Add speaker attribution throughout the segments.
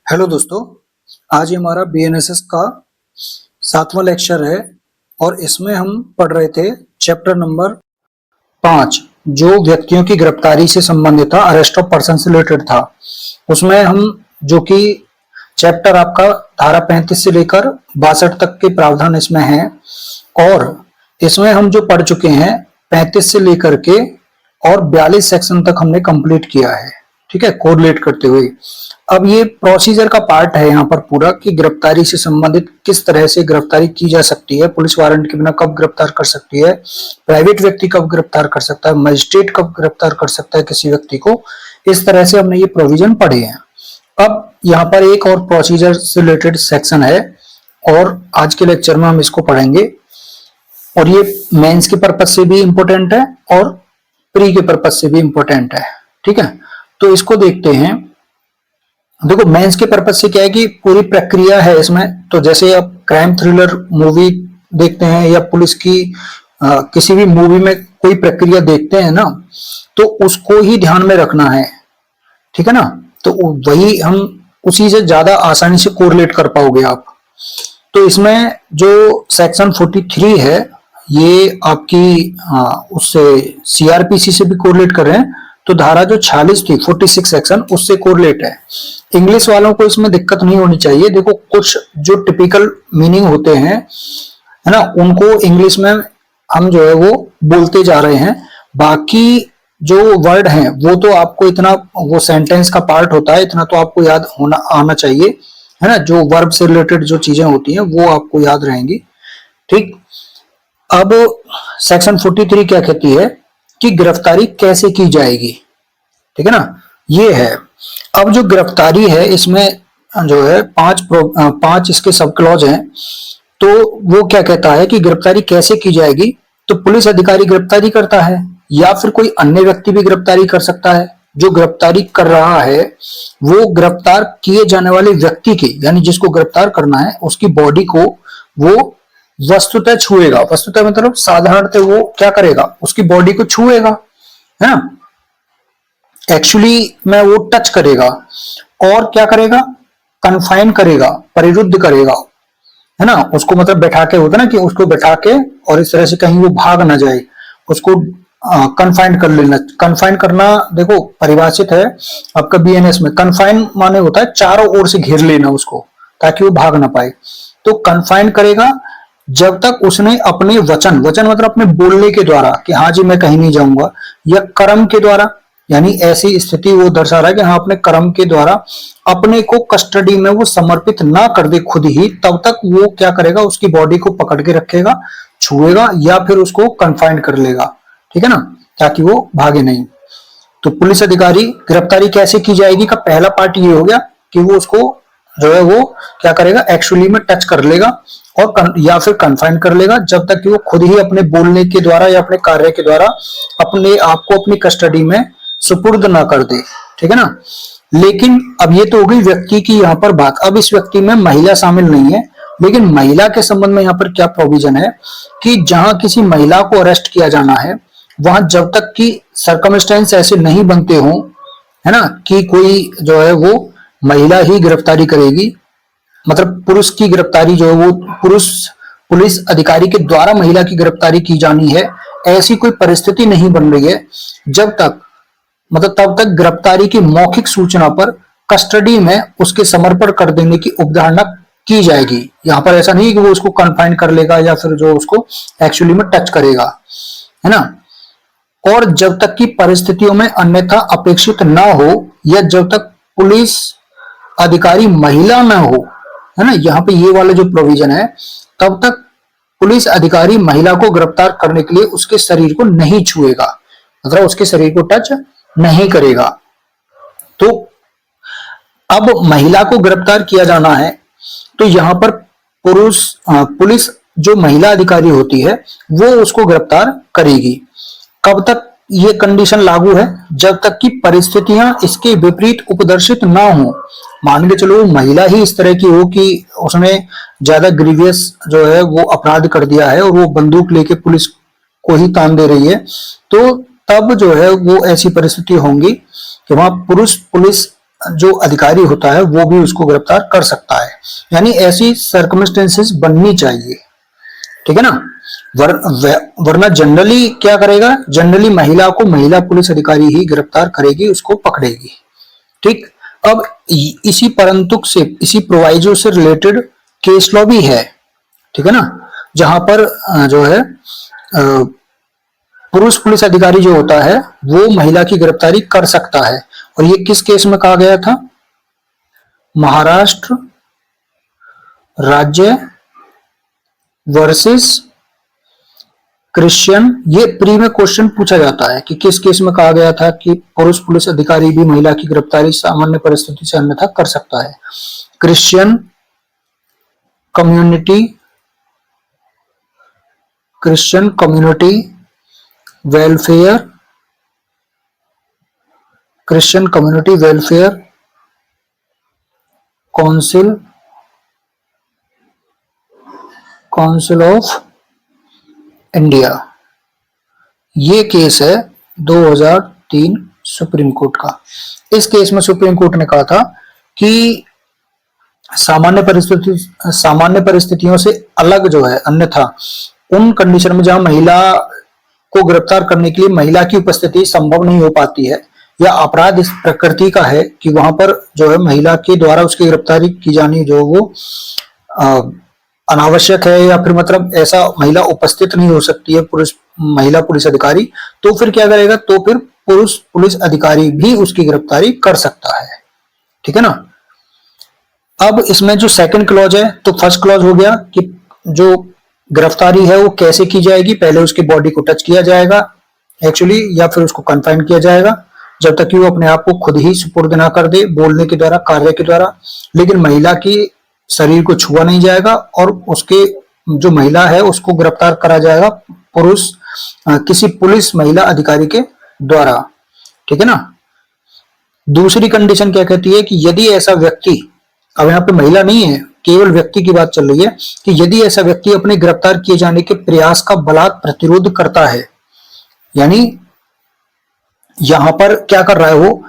Speaker 1: Hello दोस्तों, आज ये हमारा बीएनएसएस का 7वां लेक्चर है और इसमें हम पढ़ रहे थे चैप्टर नंबर 5 जो व्यक्तियों की गिरफ्तारी से संबंधित था, अरेस्ट ऑफ पर्सन से रिलेटेड था। उसमें हम जो कि चैप्टर आपका धारा 35 से लेकर 62 तक के प्रावधान इसमें हैं और इसमें हम जो पढ़ चुके हैं 35 से लेकर के और 42 सेक्शन तक हमने कंप्लीट किया है। ठीक है, कोरिलेट करते हुए अब ये प्रोसीजर का पार्ट है यहाँ पर पूरा कि गिरफ्तारी से संबंधित किस तरह से गिरफ्तारी की जा सकती है, पुलिस वारंट के बिना कब गिरफ्तार कर सकती है, प्राइवेट व्यक्ति कब गिरफ्तार कर सकता है, मजिस्ट्रेट कब गिरफ्तार कर सकता है किसी व्यक्ति को। इस तरह से हमने ये प्रोविजन पढ़े हैं। अब यहाँ पर एक और प्रोसीजर से रिलेटेड सेक्शन है और आज के लेक्चर में हम इसको पढ़ेंगे और ये मेंस के पर्पज से भी इंपॉर्टेंट है और प्री के पर्पज से भी इंपॉर्टेंट है। ठीक है, तो इसको देखते हैं। देखो, मेंस के पर्पज से क्या है कि पूरी प्रक्रिया है इसमें। तो जैसे आप क्राइम थ्रिलर मूवी देखते हैं या पुलिस की किसी भी मूवी में कोई प्रक्रिया देखते हैं ना, तो उसको ही ध्यान में रखना है। ठीक है ना, तो वही हम उसी से ज्यादा आसानी से कोरिलेट कर पाओगे आप। तो इसमें जो सेक्शन 43 है ये आपकी उससे सीआरपीसी से भी कोरिलेट कर रहे हैं। तो धारा जो 46 थी 46 सेक्शन उससे कोरिलेट है। इंग्लिश वालों को इसमें दिक्कत नहीं होनी चाहिए। देखो, कुछ जो टिपिकल मीनिंग होते हैं है ना, उनको इंग्लिश में हम जो है वो बोलते जा रहे हैं। बाकी जो वर्ड हैं वो तो आपको इतना, वो सेंटेंस का पार्ट होता है, इतना तो आपको याद होना आना चाहिए है ना। जो वर्ब से रिलेटेड जो चीजें होती हैं वो आपको याद रहेंगी। ठीक, अब सेक्शन 43 क्या कहती है कि गिरफ्तारी कैसे की जाएगी। ठीक है ना, ये है। अब जो गिरफ्तारी है इसमें जो है पांच इसके सब क्लॉज हैं। तो वो क्या कहता है कि गिरफ्तारी कैसे की जाएगी। तो पुलिस अधिकारी गिरफ्तारी करता है या फिर कोई अन्य व्यक्ति भी गिरफ्तारी कर सकता है। जो गिरफ्तारी कर रहा है वो गिरफ्तार किए जाने वाले व्यक्ति की, यानी जिसको गिरफ्तार करना है, उसकी बॉडी को वो वस्तुतः छुएगा। वस्तुतः मतलब साधारणतः वो क्या करेगा, उसकी बॉडी को छुएगा है ना, एक्चुअली में वो टच करेगा और क्या करेगा, कन्फाइन करेगा, परिरुद्ध करेगा है ना। उसको मतलब बैठा के होता है ना कि उसको बैठा के और इस तरह से कहीं वो भाग ना जाए, उसको कन्फाइन कर लेना। कन्फाइन करना देखो परिभाषित है आपका बीएनएस में। कन्फाइन माने होता है चारों ओर से घेर लेना उसको ताकि वो भाग ना पाए। तो कन्फाइन करेगा जब तक उसने अपने वचन मतलब अपने बोलने के द्वारा कि हाँ जी मैं कहीं नहीं जाऊंगा, या कर्म के द्वारा, यानी ऐसी स्थिति वो दर्शा रहा है कि हाँ अपने कर्म के द्वारा अपने को कस्टडी में वो समर्पित ना कर दे खुद ही, तब तक वो क्या करेगा, उसकी बॉडी को पकड़ के रखेगा, छुएगा या फिर उसको कन्फाइन कर लेगा। ठीक है ना, ताकि वो भागे नहीं। तो पुलिस अधिकारी गिरफ्तारी कैसे की जाएगी का पहला पार्ट ये हो गया कि वो उसको जो है वो क्या करेगा, एक्चुअली में टच कर लेगा और या फिर कन्फाइन कर लेगा जब तक कि वो खुद ही अपने बोलने के द्वारा या अपने कार्य के द्वारा अपने आप को अपनी कस्टडी में सुपुर्द ना कर दे। ठीक है ना। लेकिन अब ये तो हो गई व्यक्ति की यहाँ पर बात। अब इस व्यक्ति में महिला शामिल नहीं है, लेकिन महिला के संबंध में यहाँ पर क्या प्रोविजन है कि जहां किसी महिला को अरेस्ट किया जाना है वहां जब तक कि सर्कमस्टेंस ऐसे नहीं बनते हो है ना कि कोई जो है वो महिला ही गिरफ्तारी करेगी, मतलब पुरुष की गिरफ्तारी जो है वो पुलिस अधिकारी के द्वारा महिला की गिरफ्तारी की जानी है, ऐसी कोई परिस्थिति नहीं बन रही है जब तक, मतलब तब तक गिरफ्तारी की मौखिक सूचना पर कस्टडी में उसके समर्पण कर देने की उपधारणा की जाएगी। यहाँ पर ऐसा नहीं कि वो उसको कन्फाइन कर लेगा या फिर जो उसको एक्चुअली में टच करेगा है ना। और जब तक की परिस्थितियों में अन्यथा अपेक्षित ना हो या जब तक पुलिस अधिकारी महिला ना हो है ना, यहाँ पे ये वाला जो प्रोविजन है, तब तक पुलिस अधिकारी महिला को गिरफ्तार करने के लिए उसके शरीर को नहीं छुएगा, मतलब उसके शरीर को टच नहीं करेगा। तो अब महिला को गिरफ्तार किया जाना है तो यहाँ पर पुलिस जो महिला अधिकारी होती है वो उसको गिरफ्तार करेगी। कब तक ये कंडीशन लागू है, जब तक कि परिस्थितियां इसके विपरीत उपदर्शित ना हो। मान के चलो महिला ही इस तरह की हो कि उसने ज्यादा ग्रीवियस जो है वो अपराध कर दिया है और वो बंदूक लेके पुलिस को ही तान दे रही है, तो तब जो है वो ऐसी परिस्थिति होंगी कि वहां पुरुष पुलिस जो अधिकारी होता है वो भी उसको गिरफ्तार कर सकता है। यानी ऐसी सर्कमस्टेंसेस बननी चाहिए, ठीक है ना। वरना जनरली क्या करेगा, जनरली महिला को महिला पुलिस अधिकारी ही गिरफ्तार करेगी, उसको पकड़ेगी, ठीक। अब इसी परंतुक से, इसी प्रोवाइजो से रिलेटेड केस लॉ भी है, ठीक है ना, जहां पर जो है पुरुष पुलिस अधिकारी जो होता है वो महिला की गिरफ्तारी कर सकता है। और ये किस केस में कहा गया था, महाराष्ट्र राज्य वर्सेस क्रिश्चियन। ये प्री में क्वेश्चन पूछा जाता है कि किस केस में कहा गया था कि पुरुष पुलिस अधिकारी भी महिला की गिरफ्तारी सामान्य परिस्थिति से अन्यथा कर सकता है। Christian community welfare, Christian community welfare council of India. ये केस है 2003 सुप्रीम कोर्ट का। इस केस में सुप्रीम कोर्ट ने कहा था कि सामान्य परिस्थितियों से अलग जो है, अन्यथा उन कंडीशन में जहां महिला को गिरफ्तार करने के लिए महिला की उपस्थिति संभव नहीं हो पाती है, या अपराध इस प्रकृति का है कि वहां पर जो है महिला के द्वारा उसकी गिरफ्तारी की जानी जो वो अनावश्यक है, या फिर मतलब ऐसा महिला उपस्थित नहीं हो सकती है महिला पुलिस अधिकारी, तो फिर क्या करेगा, तो फिर पुरुष पुलिस अधिकारी भी उसकी गिरफ्तारी कर सकता है, ठीक है ना। अब इसमें जो सेकंड क्लॉज है, तो फर्स्ट क्लॉज हो गया कि जो गिरफ्तारी है वो कैसे की जाएगी, पहले उसकी बॉडी को टच किया जाएगा एक्चुअली, या फिर उसको कन्फाइन किया जाएगा जब तक कि वो अपने आप को खुद ही सुपुर्द ना कर दे, बोलने के द्वारा, कार्य के द्वारा। लेकिन महिला की शरीर को छुआ नहीं जाएगा, और उसके जो महिला है उसको गिरफ्तार करा जाएगा किसी पुलिस महिला अधिकारी के द्वारा, ठीक है ना। दूसरी कंडीशन क्या कहती है कि यदि ऐसा व्यक्ति, अब यहाँ पे महिला नहीं है, केवल व्यक्ति की बात चल रही है, कि यदि ऐसा व्यक्ति अपने गिरफ्तार किए जाने के प्रयास का बलात् प्रतिरोध करता है, यानी यहां पर क्या कर रहा है वो,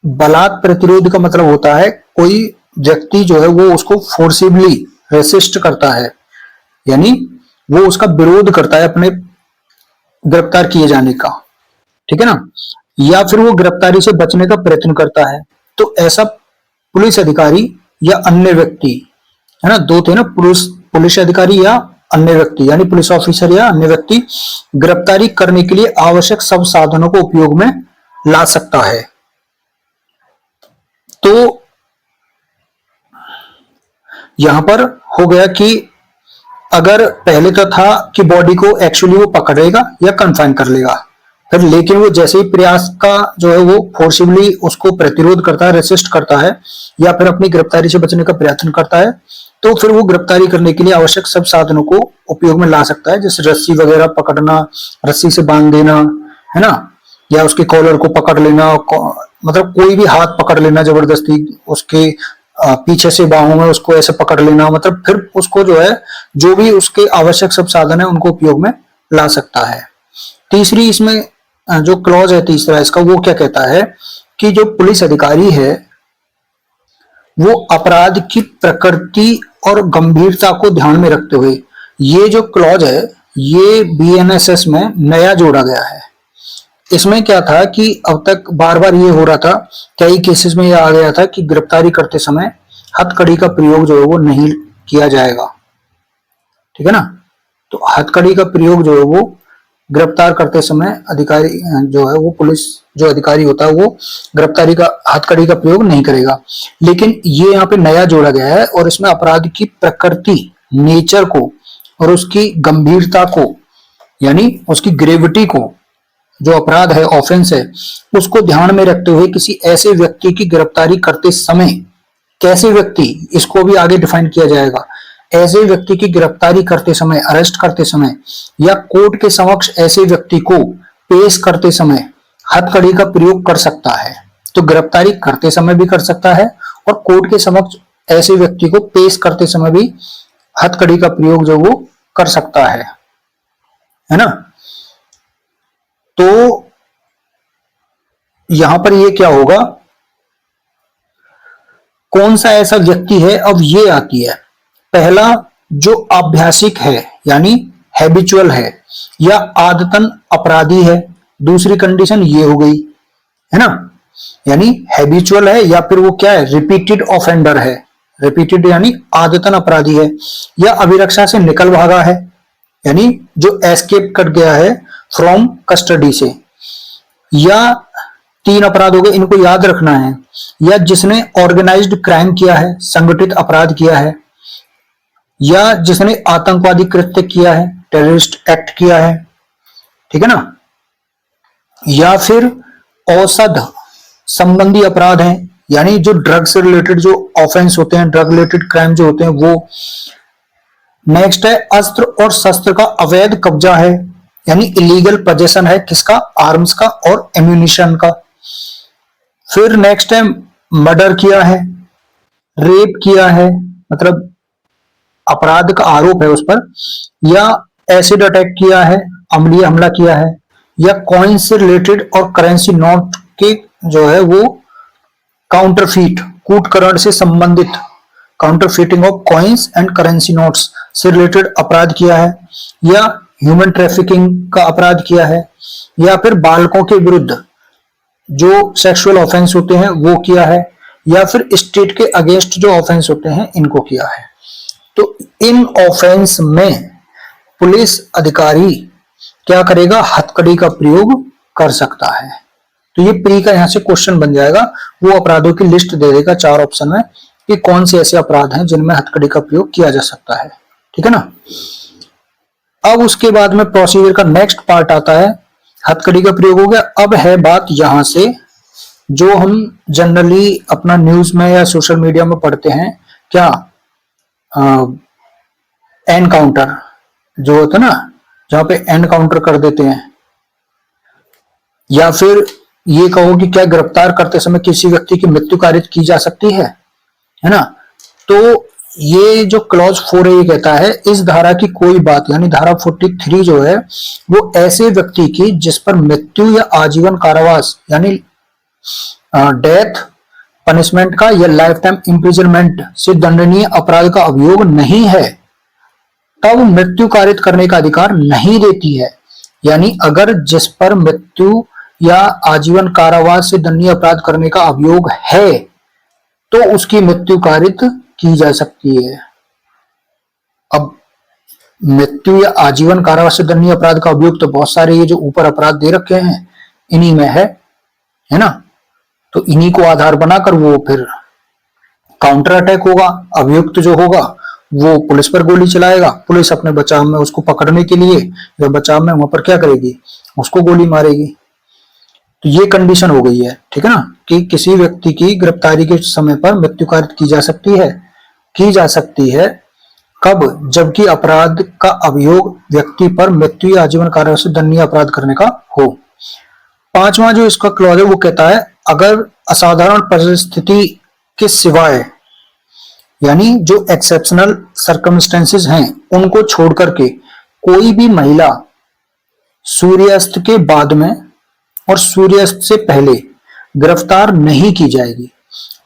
Speaker 1: बलात् प्रतिरोध का मतलब होता है कोई व्यक्ति जो है वो उसको फोर्सिबली रेसिस्ट करता है, यानी वो उसका विरोध करता है अपने गिरफ्तार किए जाने का, ठीक है ना, या फिर वो गिरफ्तारी से बचने का प्रयत्न करता है, तो ऐसा पुलिस अधिकारी या अन्य व्यक्ति, है ना, दो थे ना, पुलिस अधिकारी या अन्य व्यक्ति, यानी पुलिस ऑफिसर या अन्य व्यक्ति गिरफ्तारी करने के लिए आवश्यक सब साधनों को उपयोग में ला सकता है। तो यहां पर हो गया कि अगर पहले तो था कि बॉडी को एक्चुअली वो पकड़ेगा या कन्फाइन कर लेगा, फिर लेकिन वो जैसे ही प्रयास का जो है वो फोर्सिबली उसको प्रतिरोध करता है, रेसिस्ट करता है, या फिर अपनी गिरफ्तारी से बचने का प्रयत्न करता है, तो फिर वो गिरफ्तारी करने के लिए आवश्यक सब साधनों को उपयोग में ला सकता है, जैसे रस्सी वगैरह पकड़ना, रस्सी से बांध देना, है ना, या उसके कॉलर को पकड़ लेना, मतलब कोई भी हाथ पकड़ लेना जबरदस्ती, उसके पीछे से बाहों में उसको ऐसे पकड़ लेना, मतलब फिर उसको जो है जो भी उसके आवश्यक सब साधन है उनको उपयोग में ला सकता है। तीसरी इसमें जो क्लॉज है तीसरा इसका, वो क्या कहता है कि जो पुलिस अधिकारी है वो अपराध की प्रकृति और गंभीरता को ध्यान में रखते हुए, ये जो क्लॉज है ये बीएनएसएस में नया जोड़ा गया है। इसमें क्या था कि अब तक बार बार ये हो रहा था, कई केसेस में ये आ गया था कि गिरफ्तारी करते समय हथकड़ी का प्रयोग जो है वो नहीं किया जाएगा, ठीक है ना। तो हथकड़ी का प्रयोग जो है वो गिरफ्तार करते समय अधिकारी जो है वो पुलिस जो अधिकारी होता है वो गिरफ्तारी का हथकड़ी का प्रयोग नहीं करेगा। लेकिन ये यहाँ पे नया जोड़ा गया है, और इसमें अपराध की प्रकृति, नेचर को और उसकी गंभीरता को, यानी उसकी ग्रेविटी को, जो अपराध है, ऑफेंस है, उसको ध्यान में रखते हुए किसी ऐसे व्यक्ति की गिरफ्तारी करते समय, कैसे व्यक्ति, इसको भी आगे डिफाइन किया जाएगा, ऐसे व्यक्ति की गिरफ्तारी करते समय, अरेस्ट करते समय, या कोर्ट के समक्ष ऐसे व्यक्ति को पेश करते समय हथकड़ी का प्रयोग कर सकता है। तो गिरफ्तारी करते समय भी कर सकता है, और कोर्ट के समक्ष ऐसे व्यक्ति को पेश करते समय भी हथकड़ी का प्रयोग जो वो कर सकता है ना। तो यहां पर ये क्या होगा कौन सा ऐसा व्यक्ति है, अब ये आती है। पहला, जो अभ्यासिक है यानी हैबिचुअल है या आदतन अपराधी है। दूसरी कंडीशन ये हो गई, है ना, यानी हैबिचुअल है या फिर वो क्या है, रिपीटेड ऑफेंडर है। रिपीटेड यानी आदतन अपराधी है, या अभिरक्षा से निकल भागा है, यानी जो एस्केप कर गया है फ्रॉम कस्टडी से। या 3 अपराध हो गए, इनको याद रखना है। या जिसने ऑर्गेनाइज्ड क्राइम किया है, संगठित अपराध किया है, या जिसने आतंकवादी कृत्य किया है, टेररिस्ट एक्ट किया है, ठीक है ना। या फिर औषध संबंधी अपराध हैं, यानी जो ड्रग से रिलेटेड जो ऑफेंस होते हैं, ड्रग रिलेटेड क्राइम जो होते हैं वो। नेक्स्ट है अस्त्र और शस्त्र का अवैध कब्जा है, यानी इलीगल पोजेशन है किसका, आर्म्स का और एम्यूनिशन का। फिर नेक्स्ट है मर्डर किया है, रेप किया है, मतलब अपराध का आरोप है उस पर, या एसिड अटैक किया है, अम्लीय हमला किया है, या कॉइन से रिलेटेड और करेंसी नोट के जो है वो काउंटरफीट, कूटकरण से संबंधित, counterfeiting of coins and currency notes से रिलेटेड अपराध किया है, या ह्यूमन ट्रैफिकिंग का अपराध किया है, या फिर बालकों के विरुद्ध जो सेक्सुअल ऑफेंस होते हैं वो किया है, या फिर स्टेट के अगेंस्ट जो ऑफेंस होते हैं इनको किया है। तो इन ऑफेंस में पुलिस अधिकारी क्या करेगा, हथकड़ी का प्रयोग कर सकता है। तो ये प्री का यहां से क्वेश्चन बन जाएगा, वो अपराधों की लिस्ट दे देगा 4 ऑप्शन में कि कौन से ऐसे अपराध हैं जिनमें हथकड़ी का प्रयोग किया जा सकता है, ठीक है ना। अब उसके बाद में प्रोसीजर का नेक्स्ट पार्ट आता है, हथकड़ी का प्रयोग हो गया। अब है बात यहां से जो हम जनरली अपना न्यूज में या सोशल मीडिया में पढ़ते हैं, क्या एनकाउंटर जो होता है ना, जहां पे एनकाउंटर कर देते हैं, या फिर ये कहो कि क्या गिरफ्तार करते समय किसी व्यक्ति की मृत्यु कारित की जा सकती है ना। तो ये जो क्लॉज 4 ये कहता है, इस धारा की कोई बात, यानी धारा 43 जो है वो ऐसे व्यक्ति की जिस पर मृत्यु या आजीवन कारावास यानी डेथ पनिशमेंट का या लाइफ टाइम इम्प्रिजनमेंट से दंडनीय अपराध का अभियोग नहीं है, तब मृत्यु कारित करने का अधिकार नहीं देती है। यानी अगर जिस पर मृत्यु या आजीवन कारावास से दंडनीय अपराध करने का अभियोग है तो उसकी मृत्यु कारित की जा सकती है। अब मृत्यु या आजीवन कारावास से दंडनीय अपराध का अभियोग तो बहुत सारे ये जो ऊपर अपराध दे रखे हैं इन्हीं में है ना। तो इन्हीं को आधार बनाकर वो फिर काउंटर अटैक होगा, अभियुक्त जो होगा वो पुलिस पर गोली चलाएगा, पुलिस अपने बचाव में उसको पकड़ने के लिए या बचाव में वहां पर क्या करेगी, उसको गोली मारेगी। तो ये कंडीशन हो गई है, ठीक है ना, कि किसी व्यक्ति की गिरफ्तारी के समय पर मृत्यु कारित की जा सकती है कब, जबकि अपराध का अभियोग व्यक्ति पर मृत्यु या आजीवन कारावास से दंडनीय अपराध करने का हो। 5वां जो इसका क्लॉज है वो कहता है अगर असाधारण परिस्थिति के सिवाय, यानी जो एक्सेप्शनल सर्कमस्टेंसेस हैं उनको छोड़ करके कोई भी महिला सूर्यास्त के बाद में और सूर्यास्त से पहले गिरफ्तार नहीं की जाएगी।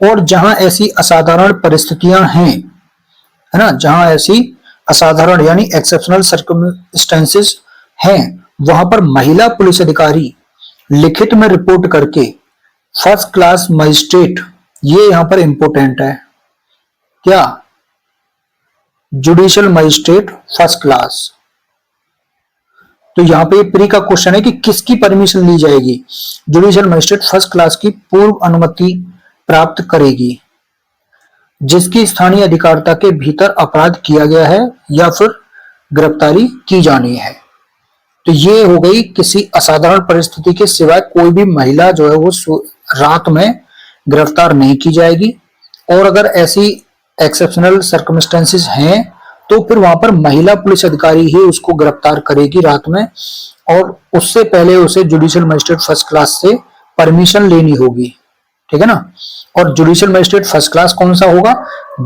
Speaker 1: और जहां ऐसी असाधारण परिस्थितियां हैं, है ना, जहां ऐसी असाधारण यानी एक्सेप्शनल सर्कमस्टेंसेस हैं, वहां पर महिला पुलिस अधिकारी लिखित में रिपोर्ट करके फर्स्ट क्लास मजिस्ट्रेट, ये यहां पर इंपोर्टेंट है, क्या, जुडिशियल मजिस्ट्रेट फर्स्ट क्लास। तो यहां पे प्री का क्वेश्चन है कि किसकी परमिशन ली जाएगी, जुडिशियल मजिस्ट्रेट फर्स्ट क्लास की पूर्व अनुमति प्राप्त करेगी जिसकी स्थानीय अधिकारिता के भीतर अपराध किया गया है या फिर गिरफ्तारी की जानी है। तो ये हो गई किसी असाधारण परिस्थिति के सिवाय कोई भी महिला जो है वो रात में गिरफ्तार नहीं की जाएगी। और अगर ऐसी एक्सेप्शनल सर्कमस्टेंसेस हैं तो फिर वहां पर महिला पुलिस अधिकारी ही उसको गिरफ्तार करेगी रात में, और उससे पहले उसे जुडिशियल मजिस्ट्रेट फर्स्ट क्लास से परमिशन लेनी होगी, ठीक है ना। और जुडिशियल मजिस्ट्रेट फर्स्ट क्लास कौन सा होगा,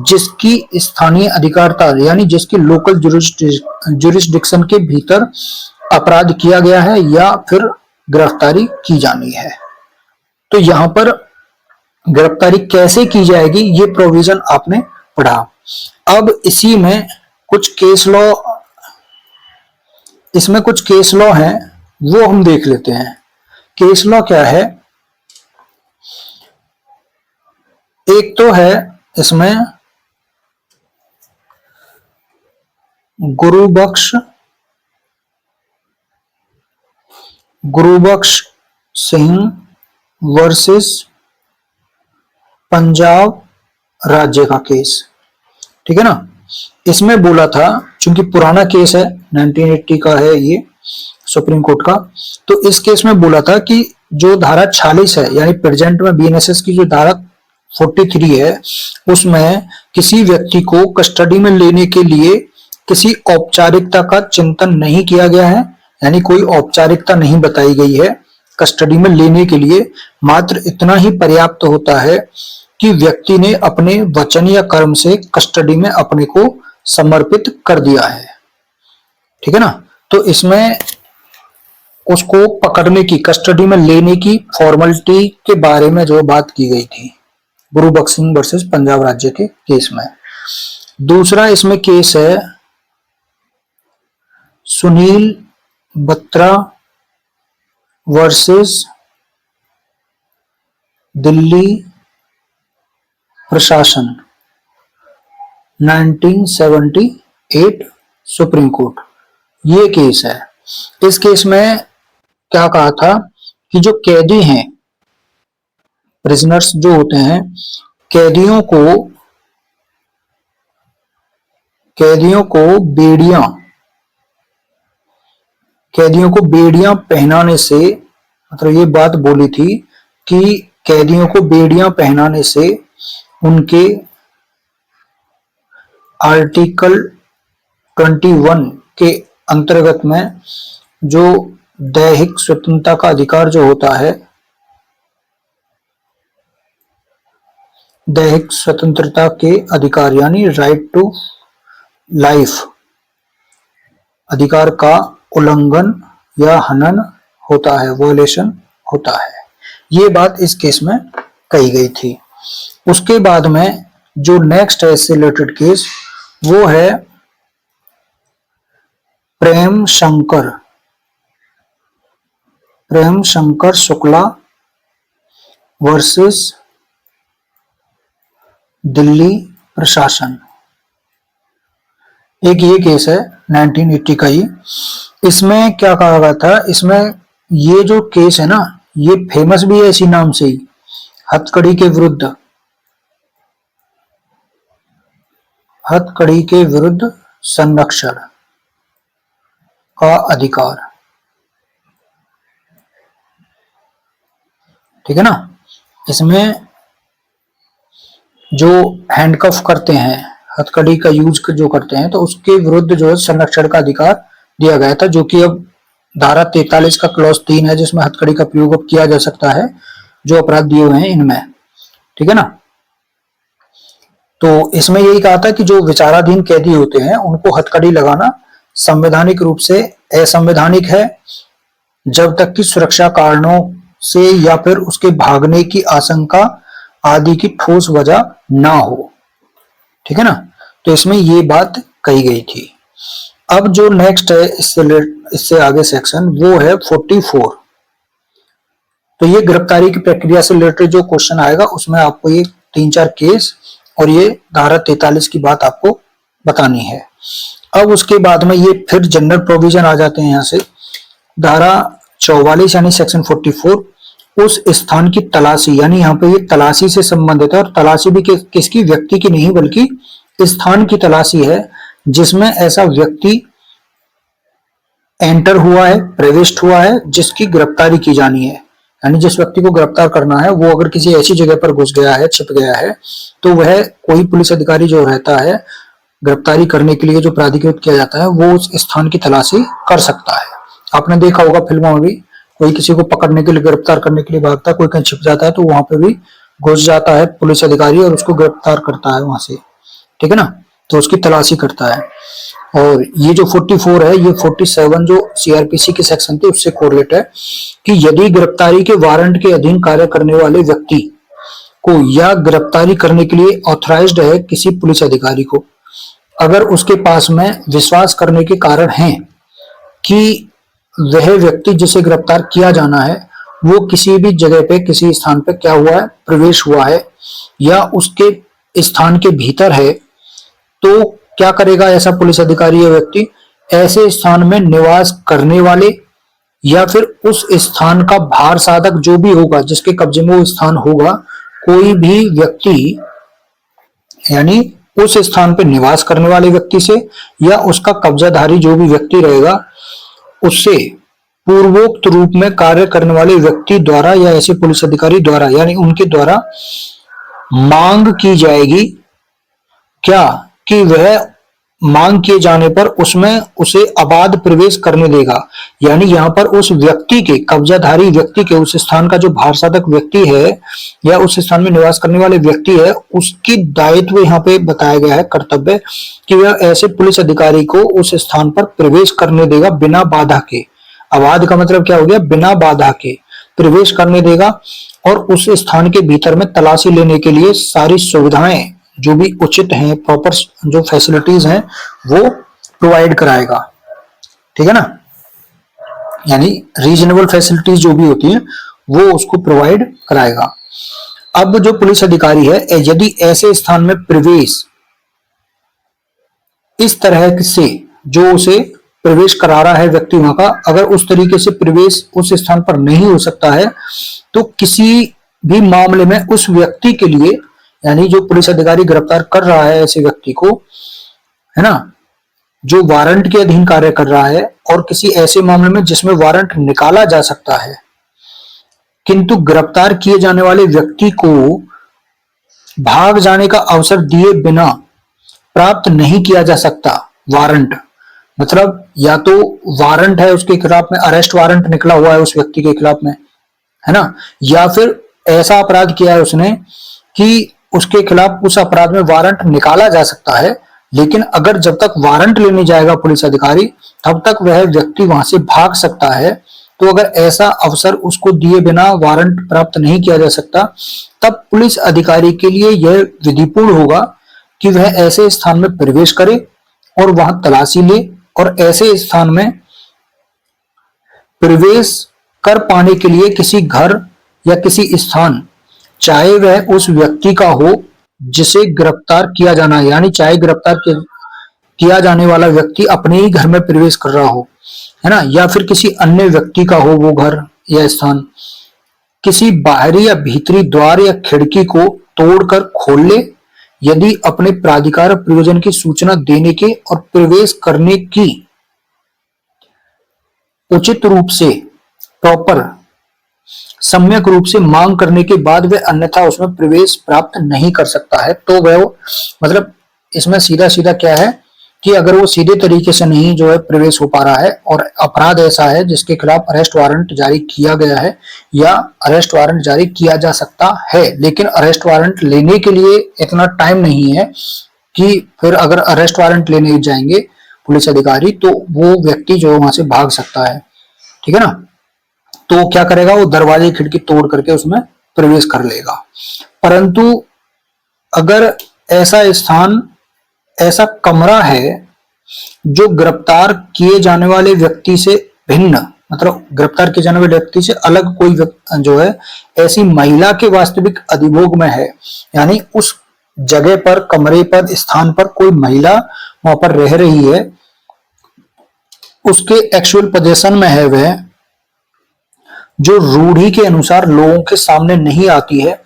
Speaker 1: जिसकी स्थानीय अधिकारिता यानी जिसकी लोकल जुरिस्डिक्शन के भीतर अपराध किया गया है या फिर गिरफ्तारी की जानी है। तो यहां पर गिरफ्तारी कैसे की जाएगी ये प्रोविजन आपने पढ़ा। अब इसमें कुछ केस लॉ हैं, वो हम देख लेते हैं। केस लॉ क्या है? एक तो है इसमें गुरुबख्श सिंह वर्सेस पंजाब राज्य का केस, ठीक है ना। इसमें बोला था, चूंकि पुराना केस है 1980 का है ये सुप्रीम कोर्ट का, तो इस केस में बोला था कि जो धारा 46 है, यानी प्रेजेंट में बीएनएसएस की जो धारा 43 है, उसमें किसी व्यक्ति को कस्टडी में लेने के लिए किसी औपचारिकता का चिंतन नहीं किया गया है, यानी कोई औपचारिकता नहीं बताई गई है कस्टडी में लेने के लिए। मात्र इतना ही पर्याप्त होता है कि व्यक्ति ने अपने वचन या कर्म से कस्टडी में अपने को समर्पित कर दिया है, ठीक है ना। तो इसमें उसको पकड़ने की, कस्टडी में लेने की फॉर्मेलिटी के बारे में जो बात की गई थी गुरुबख्श सिंह वर्सेस पंजाब राज्य के केस में। दूसरा इसमें केस है सुनील बत्रा वर्सेस दिल्ली प्रशासन 1978 सुप्रीम कोर्ट, ये केस है। इस केस में क्या कहा था कि जो कैदी हैं, प्रिजनर्स जो होते हैं, कैदियों को बेड़ियां पहनाने से, मतलब ये बात बोली थी कि कैदियों को बेड़ियां पहनाने से उनके आर्टिकल 21 के अंतर्गत में जो दैहिक स्वतंत्रता का अधिकार जो होता है, दैहिक स्वतंत्रता के अधिकार यानी राइट टू लाइफ अधिकार का उल्लंघन या हनन होता है, वॉयलेशन होता है। ये बात इस केस में कही गई थी। उसके बाद में जो नेक्स्ट है इससे रिलेटेड केस, वो है प्रेम शंकर शुक्ला वर्सेस दिल्ली प्रशासन। एक ये केस है 1980 का ही। इसमें क्या कहा गया था, इसमें ये जो केस है ना, ये फेमस भी है इसी नाम से ही, हथकड़ी के विरुद्ध संरक्षण का अधिकार, ठीक है ना। इसमें जो हैंडकफ करते हैं, हथकड़ी का यूज जो करते हैं, तो उसके विरुद्ध जो है संरक्षण का अधिकार दिया गया था, जो कि अब धारा 43 का क्लॉज 3 है, जिसमें हथकड़ी का प्रयोग अब किया जा सकता है जो अपराध दिए हुए हैं इनमें, ठीक है ना। तो इसमें यही कहा था कि जो विचाराधीन कैदी होते हैं उनको हथकड़ी लगाना संवैधानिक रूप से असंवैधानिक है, जब तक कि सुरक्षा कारणों से या फिर उसके भागने की आशंका आदि की ठोस वजह ना हो, ठीक है ना। तो इसमें ये बात कही गई थी। अब जो नेक्स्ट है इससे आगे सेक्शन, वो है 44। तो ये गिरफ्तारी की प्रक्रिया से रिलेटेड जो क्वेश्चन आएगा, उसमें आपको ये 3-4 केस और ये धारा 43 की बात आपको बतानी है। अब उसके बाद में ये फिर जनरल प्रोविजन आ जाते हैं यहाँ से। धारा 44 यानी सेक्शन 44, उस स्थान की तलाशी, यानी यहाँ पे ये तलाशी से संबंधित है, और तलाशी भी किसकी, व्यक्ति की नहीं बल्कि स्थान की तलाशी है जिसमें ऐसा व्यक्ति एंटर हुआ है, प्रविष्ट हुआ है, जिसकी गिरफ्तारी की जानी है। यानी जिस व्यक्ति को गिरफ्तार करना है वो अगर किसी ऐसी जगह पर घुस गया है, छिप गया है, तो वह कोई पुलिस अधिकारी जो रहता है गिरफ्तारी करने के लिए जो प्राधिकृत किया जाता है, वो उस स्थान की तलाशी कर सकता है। आपने देखा होगा फिल्मों में भी, कोई किसी को पकड़ने के लिए, गिरफ्तार करने के लिए भागता है, कोई कहीं छिप जाता है, तो वहां पे भी घुस जाता है पुलिस अधिकारी और उसको गिरफ्तार करता है वहां से, ठीक है ना। तो उसकी तलाशी करता है। और ये जो 44 है, ये 47 जो सीआरपीसी के सेक्शन थे उससे कोरिलेट है कि यदि गिरफ्तारी के वारंट के अधीन कार्य करने वाले व्यक्ति को या गिरफ्तारी करने के लिए ऑथराइज्ड है किसी पुलिस अधिकारी को, अगर उसके पास में विश्वास करने के कारण हैं कि वह व्यक्ति जिसे गिरफ्तार किया जाना है वो किसी भी जगह पे, किसी स्थान पे क्या हुआ है, प्रवेश हुआ है या उसके स्थान के भीतर है, तो क्या करेगा ऐसा पुलिस अधिकारी या व्यक्ति? ऐसे स्थान में निवास करने वाले या फिर उस स्थान का भार साधक जो भी होगा, जिसके कब्जे में वो स्थान होगा, कोई भी व्यक्ति, यानी उस स्थान पर निवास करने वाले व्यक्ति से या उसका कब्जाधारी जो भी व्यक्ति रहेगा उससे पूर्वोक्त रूप में कार्य करने वाले व्यक्ति द्वारा या ऐसे पुलिस अधिकारी द्वारा, यानी उनके द्वारा मांग की जाएगी क्या, कि वह मांग किए जाने पर उसमें उसे अबाध प्रवेश करने देगा। यानी यहाँ पर उस व्यक्ति के, कब्जाधारी व्यक्ति के, उस स्थान का जो भारसाधक व्यक्ति है या उस स्थान में निवास करने वाले व्यक्ति है, उसकी दायित्व यहाँ पे बताया गया है, कर्तव्य, कि वह ऐसे पुलिस अधिकारी को उस स्थान पर प्रवेश करने देगा बिना बाधा के। अबाध का मतलब क्या हो गया? बिना बाधा के प्रवेश करने देगा और उस स्थान के भीतर में तलाशी लेने के लिए सारी सुविधाएं जो भी उचित हैं, प्रॉपर जो फैसिलिटीज हैं वो प्रोवाइड कराएगा। ठीक है ना, यानी रीजनेबल फैसिलिटीज जो भी होती हैं वो उसको प्रोवाइड कराएगा। अब जो पुलिस अधिकारी है, यदि ऐसे स्थान में प्रवेश इस तरह से जो उसे प्रवेश करा रहा है व्यक्ति वहां का, अगर उस तरीके से प्रवेश उस स्थान पर नहीं हो सकता है तो किसी भी मामले में उस व्यक्ति के लिए, यानी जो पुलिस अधिकारी गिरफ्तार कर रहा है ऐसे व्यक्ति को, है ना, जो वारंट के अधीन कार्य कर रहा है, और किसी ऐसे मामले में जिसमें वारंट निकाला जा सकता है किंतु गिरफ्तार किए जाने वाले व्यक्ति को भाग जाने का अवसर दिए बिना प्राप्त नहीं किया जा सकता। वारंट मतलब या तो वारंट है उसके खिलाफ में, अरेस्ट वारंट निकला हुआ है उस व्यक्ति के खिलाफ में, है ना, या फिर ऐसा अपराध किया है उसने कि उसके खिलाफ उस अपराध में वारंट निकाला जा सकता है, लेकिन अगर जब तक वारंट लेने जाएगा पुलिस अधिकारी तब तक वह व्यक्ति वहां से भाग सकता है। तो अगर ऐसा अवसर उसको दिए बिना वारंट प्राप्त नहीं किया जा सकता, तब पुलिस अधिकारी के लिए यह विधिपूर्ण होगा कि वह ऐसे स्थान में प्रवेश करे और वहां तलाशी ले, और ऐसे स्थान में प्रवेश कर पाने के लिए किसी घर या किसी स्थान, चाहे वह उस व्यक्ति का हो जिसे गिरफ्तार किया जाना है, यानी चाहे गिरफ्तार किया जाने वाला व्यक्ति अपने ही घर में प्रवेश कर रहा हो, है ना, या फिर किसी अन्य व्यक्ति का हो वो घर या स्थान, किसी बाहरी या भीतरी द्वार या खिड़की को तोड़कर खोल ले, यदि अपने प्राधिकार प्रयोजन की सूचना देने के और प्रवेश करने की उचित रूप से, प्रॉपर सम्यक रूप से मांग करने के बाद वह अन्यथा उसमें प्रवेश प्राप्त नहीं कर सकता है। तो वह मतलब इसमें सीधा सीधा क्या है कि अगर वो सीधे तरीके से नहीं जो है प्रवेश हो पा रहा है और अपराध ऐसा है जिसके खिलाफ अरेस्ट वारंट जारी किया गया है या अरेस्ट वारंट जारी किया जा सकता है, लेकिन अरेस्ट वारंट लेने के लिए इतना टाइम नहीं है कि फिर अगर अरेस्ट वारंट लेने जाएंगे पुलिस अधिकारी तो वो व्यक्ति जो वहां से भाग सकता है। ठीक है ना, तो क्या करेगा, वो दरवाजे खिड़की तोड़ करके उसमें प्रवेश कर लेगा। परंतु अगर ऐसा स्थान, ऐसा कमरा है जो गिरफ्तार किए जाने वाले व्यक्ति से भिन्न, मतलब गिरफ्तार किए जाने वाले व्यक्ति से अलग कोई जो है ऐसी महिला के वास्तविक अधिभोग में है, यानी उस जगह पर, कमरे पर, स्थान पर कोई महिला वहां पर रह रही है, उसके एक्चुअल पोजीशन में है वह, जो रूढ़ी के अनुसार लोगों के सामने नहीं आती है,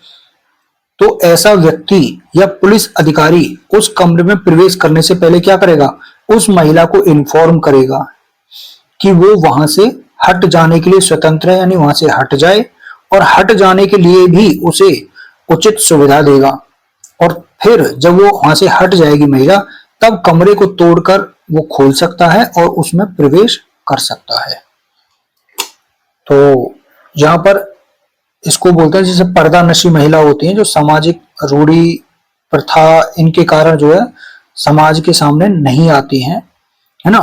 Speaker 1: तो ऐसा व्यक्ति या पुलिस अधिकारी उस कमरे में प्रवेश करने से पहले क्या करेगा, उस महिला को इन्फॉर्म करेगा कि वो वहां से हट जाने के लिए स्वतंत्र है, यानी वहां से हट जाए, और हट जाने के लिए भी उसे उचित सुविधा देगा। और फिर जब वो वहां से हट जाएगी महिला, तब कमरे को तोड़कर वो खोल सकता है और उसमें प्रवेश कर सकता है। तो यहाँ पर इसको बोलते हैं, जैसे पर्दा नशी महिला होती हैं जो सामाजिक रूढ़ी प्रथा इनके कारण जो है समाज के सामने नहीं आती हैं, है ना,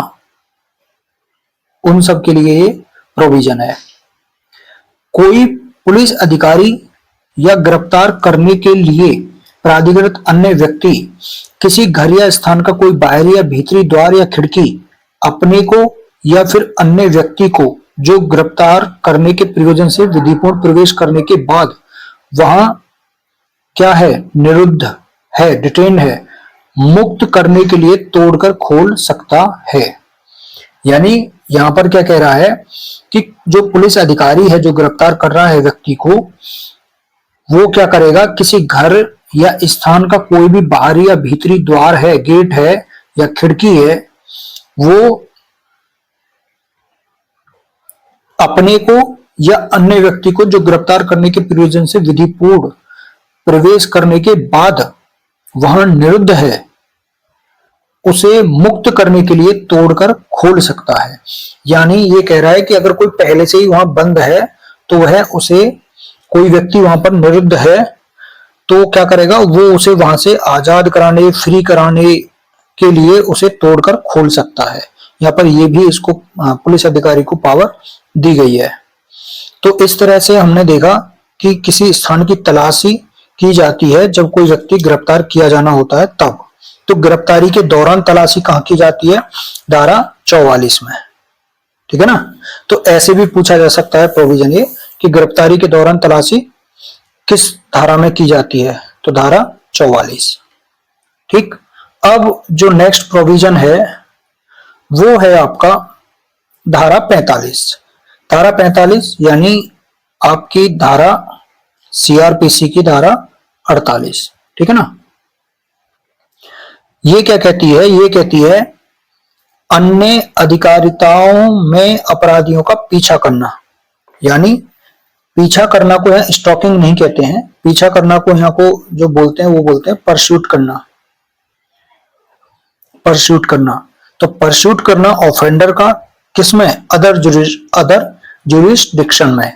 Speaker 1: उन सब के लिए ये प्रोविजन है। कोई पुलिस अधिकारी या गिरफ्तार करने के लिए प्राधिकृत अन्य व्यक्ति किसी घर या स्थान का कोई बाहरी या भीतरी द्वार या खिड़की अपने को या फिर अन्य व्यक्ति को जो गिरफ्तार करने के प्रयोजन से विधिपूर्ण प्रवेश करने के बाद वहां क्या है, निरुद्ध है, डिटेन है, मुक्त करने के लिए तोड़कर खोल सकता है। यानी यहां पर क्या कह रहा है कि जो पुलिस अधिकारी है जो गिरफ्तार कर रहा है व्यक्ति को, वो क्या करेगा, किसी घर या स्थान का कोई भी बाहरी या भीतरी द्वार है, गेट है या खिड़की है, वो अपने को या अन्य व्यक्ति को जो गिरफ्तार करने के प्रयोजन से विधिपूर्ण प्रवेश करने के बाद वहां निरुद्ध है, उसे मुक्त करने के लिए तोड़कर खोल सकता है। यानी ये कह रहा है कि अगर कोई पहले से ही वहां बंद है तो वह उसे, कोई व्यक्ति वहां पर निरुद्ध है तो क्या करेगा, वो उसे वहां से आजाद कराने, फ्री कराने के लिए उसे तोड़कर खोल सकता है। यहाँ पर ये भी इसको पुलिस अधिकारी को पावर दी गई है। तो इस तरह से हमने देखा कि किसी स्थान की तलाशी की जाती है जब कोई व्यक्ति गिरफ्तार किया जाना होता है तब। तो गिरफ्तारी के दौरान तलाशी कहाँ की जाती है, धारा 44 में, ठीक है ना। तो ऐसे भी पूछा जा सकता है प्रोविजन ये कि गिरफ्तारी के दौरान तलाशी किस धारा में की जाती है, तो धारा 44। ठीक, अब जो नेक्स्ट प्रोविजन है वो है आपका धारा 45। धारा 45 यानी आपकी धारा सीआरपीसी की धारा 48, ठीक है ना। ये क्या कहती है, ये कहती है अन्य अधिकारिताओं में अपराधियों का पीछा करना। यानी पीछा करना को यहाँ स्टॉकिंग नहीं कहते हैं, पीछा करना को यहाँ को जो बोलते हैं वो बोलते हैं परस्यूट करना। परस्यूट करना, तो परस्यूट करना ऑफेंडर का किसमें, अदर जुरिस्डिक्शन में,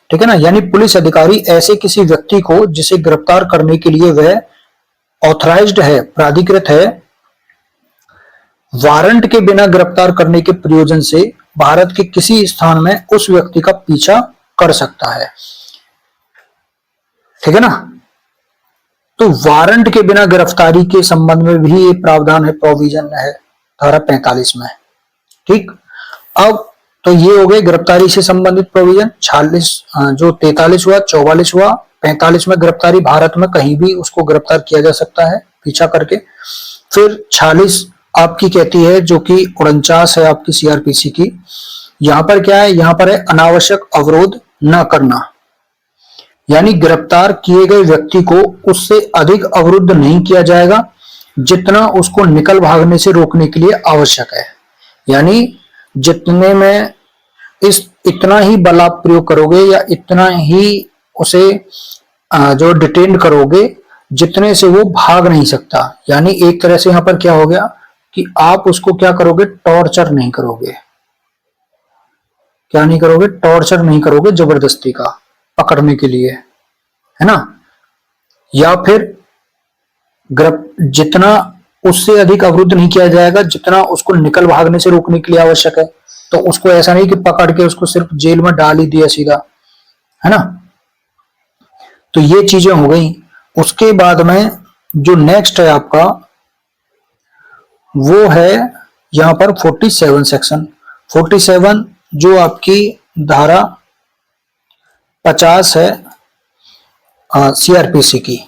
Speaker 1: ठीक है ना। यानी पुलिस अधिकारी ऐसे किसी व्यक्ति को जिसे गिरफ्तार करने के लिए वह ऑथराइज्ड है, प्राधिकृत है, वारंट के बिना गिरफ्तार करने के प्रयोजन से भारत के किसी स्थान में उस व्यक्ति का पीछा कर सकता है, ठीक है ना। तो वारंट के बिना गिरफ्तारी के संबंध में भी ये प्रावधान है, प्रोविजन है धारा 45 में। ठीक, अब तो ये हो गए गिरफ्तारी से संबंधित प्रोविजन। 46 जो 43 हुआ, 44 हुआ, 45 में गिरफ्तारी भारत में कहीं भी उसको गिरफ्तार किया जा सकता है पीछा करके। फिर 46 आपकी कहती है, जो कि 49 है आपकी सीआरपीसी की, यहां पर क्या है, यहां पर है अनावश्यक अवरोध न करना। यानी गिरफ्तार किए गए व्यक्ति को उससे अधिक अवरुद्ध नहीं किया जाएगा जितना उसको निकल भागने से रोकने के लिए आवश्यक है। यानी जितने में इतना ही बल आप प्रयोग करोगे या इतना ही उसे जो डिटेन करोगे जितने से वो भाग नहीं सकता। यानी एक तरह से यहां पर क्या हो गया कि आप उसको क्या करोगे, टॉर्चर नहीं करोगे। क्या नहीं करोगे, टॉर्चर नहीं करोगे जबरदस्ती का पकड़ने के लिए, है ना। या फिर जितना उससे अधिक अवरुद्ध नहीं किया जाएगा जितना उसको निकल भागने से रोकने के लिए आवश्यक है। तो उसको ऐसा नहीं कि पकड़ के उसको सिर्फ जेल में डाल ही दिया सीधा, है ना। तो ये चीजें हो गई। उसके बाद में जो नेक्स्ट है आपका वो है यहां पर 47 सेक्शन 47 जो आपकी धारा 50 है सीआरपीसी की।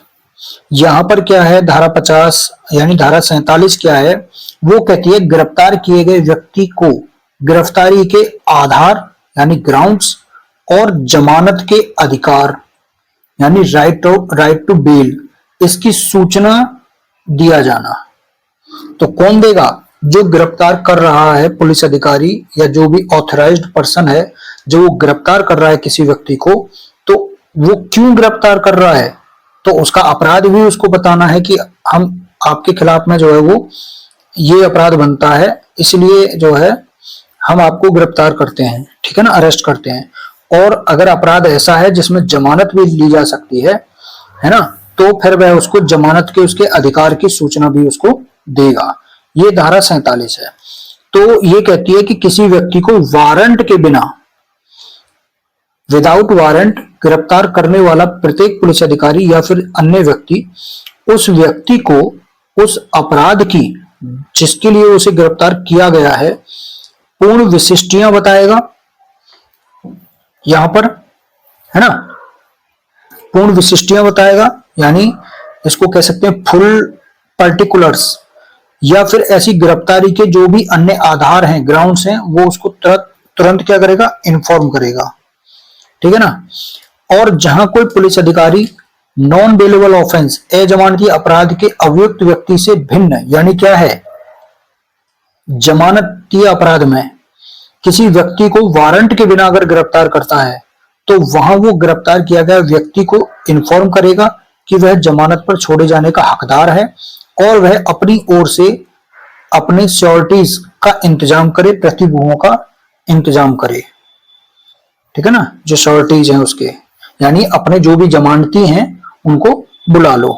Speaker 1: यहां पर क्या है, धारा 50 यानी धारा 47 क्या है, वो कहती है गिरफ्तार किए गए व्यक्ति को गिरफ्तारी के आधार यानी ग्राउंड्स और जमानत के अधिकार यानी राइट टू बेल इसकी सूचना दिया जाना। तो कौन देगा, जो गिरफ्तार कर रहा है पुलिस अधिकारी या जो भी ऑथराइज्ड पर्सन है जो वो गिरफ्तार कर रहा है किसी व्यक्ति को, तो वो क्यों गिरफ्तार कर रहा है, तो उसका अपराध भी उसको बताना है कि हम आपके खिलाफ में जो है वो ये अपराध बनता है, इसलिए जो है हम आपको गिरफ्तार करते हैं, ठीक है ना, अरेस्ट करते हैं। और अगर अपराध ऐसा है जिसमें जमानत भी ली जा सकती है ना, तो फिर वह उसको जमानत के उसके अधिकार की सूचना भी उसको देगा। ये धारा 47 है। तो ये कहती है कि किसी व्यक्ति को वारंट के बिना, विदाउट वारंट गिरफ्तार करने वाला प्रत्येक पुलिस अधिकारी या फिर अन्य व्यक्ति उस व्यक्ति को उस अपराध की जिसके लिए उसे गिरफ्तार किया गया है पूर्ण विशिष्टियां बताएगा। यहां पर है ना, पूर्ण विशिष्टियां बताएगा, यानी इसको कह सकते हैं फुल पर्टिकुलर्स, या फिर ऐसी गिरफ्तारी के जो भी अन्य आधार हैं, ग्राउंड्स हैं, वो उसको तुरंत क्या करेगा, इन्फॉर्म करेगा। ठीक है ना। और जहां कोई पुलिस अधिकारी नॉन बेलेबल ऑफेंस अजमानती अपराध के अभियुक्त व्यक्ति से भिन्न, यानी क्या है, जमानती अपराध में किसी व्यक्ति को वारंट के बिना अगर गिरफ्तार करता है तो वहां वो गिरफ्तार किया गया व्यक्ति को इन्फॉर्म करेगा कि वह जमानत पर छोड़े जाने का हकदार है और वह अपनी ओर से अपने श्योरिटीज का इंतजाम करे, प्रतिभूओं का इंतजाम करे। ठीक है ना, जो श्योरिटीज हैं उसके, यानी अपने जो भी जमानती हैं उनको बुला लो।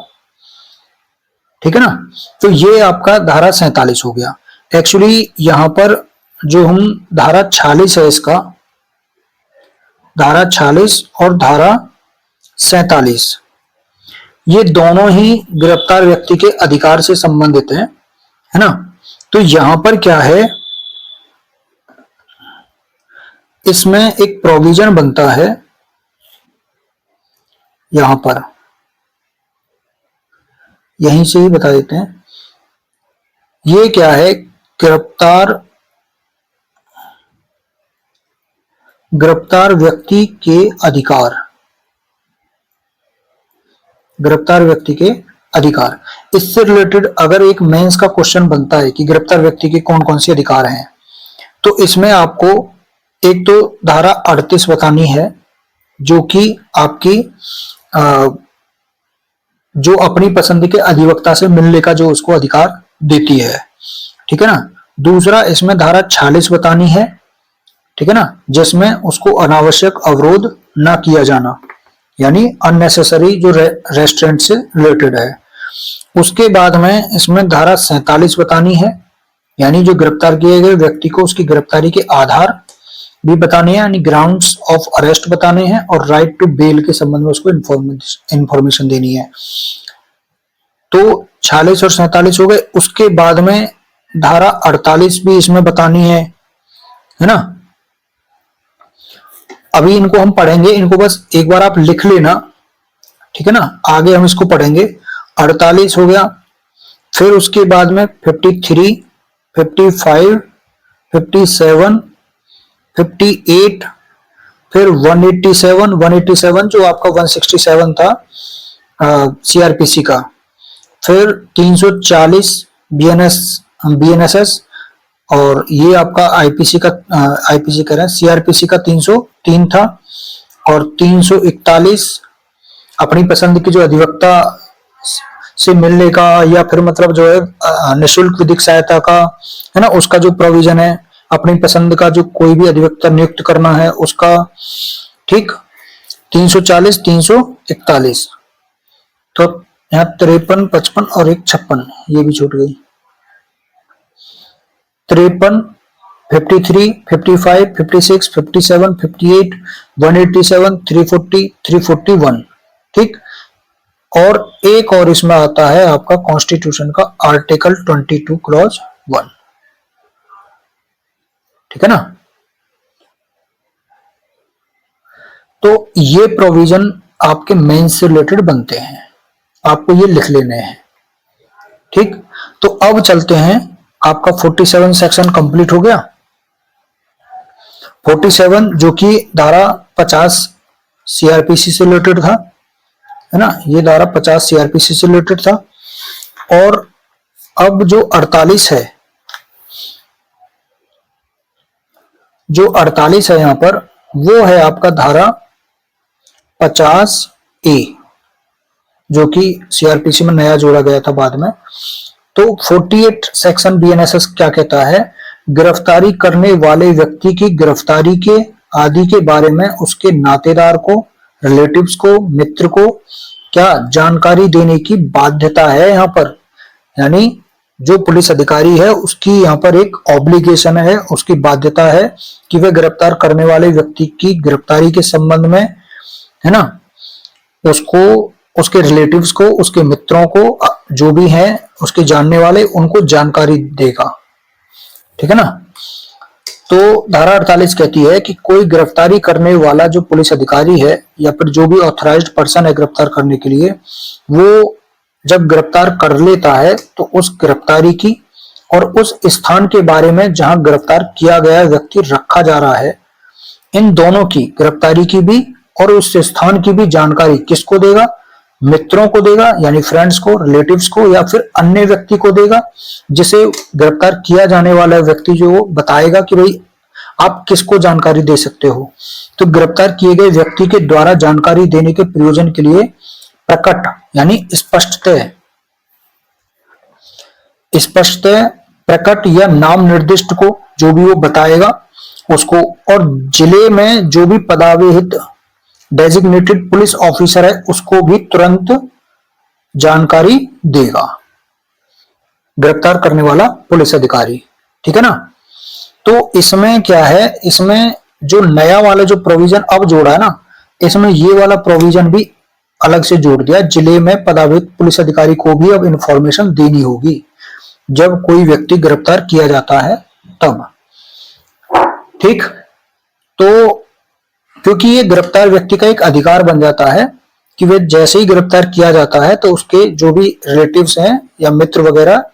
Speaker 1: ठीक है ना। तो ये आपका धारा 47 हो गया। एक्चुअली यहां पर जो हम धारा 46 है, इसका धारा 46 और धारा 47 ये दोनों ही गिरफ्तार व्यक्ति के अधिकार से संबंधित है ना। तो यहां पर क्या है, इसमें एक प्रोविजन बनता है, यहां पर यहीं से ही बता देते हैं। ये क्या है, गिरफ्तार व्यक्ति के अधिकार, गिरफ्तार व्यक्ति के अधिकार। इससे रिलेटेड अगर एक मेंस का क्वेश्चन बनता है कि गिरफ्तार व्यक्ति के कौन कौन से अधिकार हैं, तो इसमें आपको एक तो धारा 38 बतानी है, जो कि आपकी जो अपनी पसंद के अधिवक्ता से मिलने का जो उसको अधिकार देती है। ठीक है ना। दूसरा, इसमें धारा 46 बतानी है। ठीक है ना, जिसमें उसको अनावश्यक अवरोध ना किया जाना, यानी अननेसेसरी जो रेस्ट्रेंट से रिलेटेड है। उसके बाद में इसमें धारा 47 बतानी है, यानी जो गिरफ्तार किए गए व्यक्ति को उसकी गिरफ्तारी के आधार भी बताने हैं, यानी ग्राउंड्स ऑफ अरेस्ट बताने हैं, और राइट टू बेल के संबंध में उसको इंफॉर्मेशन देनी है। तो 46 और 47 हो गए। उसके बाद में धारा 48 भी इसमें बतानी है ना। अभी इनको हम पढ़ेंगे, इनको बस एक बार आप लिख लेना। ठीक है ना, आगे हम इसको पढ़ेंगे। 48 हो गया, फिर उसके बाद में 53, 55, 57, 58, फिर 187 जो आपका 167 था सीआरपीसी का, फिर 340 बीएनएसएस, और ये आपका आईपीसी कह रहे हैं, सीआरपीसी का 303 था, और 341 अपनी पसंद की जो अधिवक्ता से मिलने का, या फिर मतलब जो है निःशुल्क विधिक सहायता का, है ना, उसका जो प्रोविजन है, अपनी पसंद का जो कोई भी अधिवक्ता नियुक्त करना है उसका। ठीक, 340, 341, तो यहाँ 53, 55 और एक 56 ये भी छूट गई। 53, 53, 55, 56, 57, 58, 187, 340, 341। ठीक, और एक और इसमें आता है आपका कॉन्स्टिट्यूशन का आर्टिकल 22 क्लॉज 1। ठीक है ना। तो ये प्रोविजन आपके मेंस से रिलेटेड बनते हैं, आपको ये लिख लेने हैं। ठीक, तो अब चलते हैं, आपका 47 सेक्शन कंप्लीट हो गया। 47 जो कि धारा 50 सीआरपीसी से रिलेटेड था, है ना, ये धारा 50 सीआरपीसी से रिलेटेड था। और अब जो 48 है, जो 48 है यहां पर, वो है आपका धारा 50A, जो कि सीआरपीसी में नया जोड़ा गया था बाद में। तो 48 सेक्शन बीएनएसएस क्या कहता है, गिरफ्तारी करने वाले व्यक्ति की गिरफ्तारी के आदि के बारे में उसके नातेदार को, रिलेटिव्स को, मित्र को क्या जानकारी देने की बाध्यता है यहाँ पर। यानी जो पुलिस अधिकारी है उसकी यहाँ पर एक ऑब्लिगेशन है, उसकी बाध्यता है कि वह गिरफ्तार करने वाले व्यक्ति की गिरफ्तारी के संबंध में है ना, उसको, उसके रिलेटिव्स को, उसके मित्रों को, जो भी हैं उसके जानने वाले, उनको जानकारी देगा। ठीक है ना। तो धारा 48 कहती है कि कोई गिरफ्तारी करने वाला जो पुलिस अधिकारी है या फिर जो भी ऑथराइज्ड पर्सन है गिरफ्तार करने के लिए, वो जब गिरफ्तार कर लेता है तो उस गिरफ्तारी की और उस स्थान के बारे में जहां गिरफ्तार किया गया व्यक्ति रखा जा रहा है, इन दोनों की, गिरफ्तारी की भी और उस स्थान की भी जानकारी किसको देगा? मित्रों को देगा, यानी फ्रेंड्स को, रिलेटिव्स को, या फिर अन्य व्यक्ति को देगा जिसे गिरफ्तार किया जाने वाला व्यक्ति जो बताएगा कि भाई आप किसको जानकारी दे सकते हो। तो गिरफ्तार किए गए व्यक्ति के द्वारा जानकारी देने के प्रयोजन के लिए प्रकट यानी स्पष्टतः, प्रकट या नाम निर्दिष्ट को जो भी वो बताएगा उसको, और जिले में जो भी पदाविहित डेजिग्नेटेड पुलिस ऑफिसर है उसको भी तुरंत जानकारी देगा, गिरफ्तार करने वाला पुलिस अधिकारी। ठीक है ना। तो इसमें क्या है, इसमें जो नया वाला जो प्रोविजन अब जोड़ा है ना, इसमें ये वाला प्रोविजन भी अलग से जोड़ दिया। जिले में पदाविहित पुलिस अधिकारी को भी अब इंफॉर्मेशन देनी होगी जब कोई व्यक्ति गिरफ्तार किया जाता है तब। ठीक। तो क्योंकि ये गिरफ्तार व्यक्ति का एक अधिकार बन जाता है कि वे जैसे ही गिरफ्तार किया जाता है तो उसके जो भी रिलेटिव्स हैं या मित्र वगैरह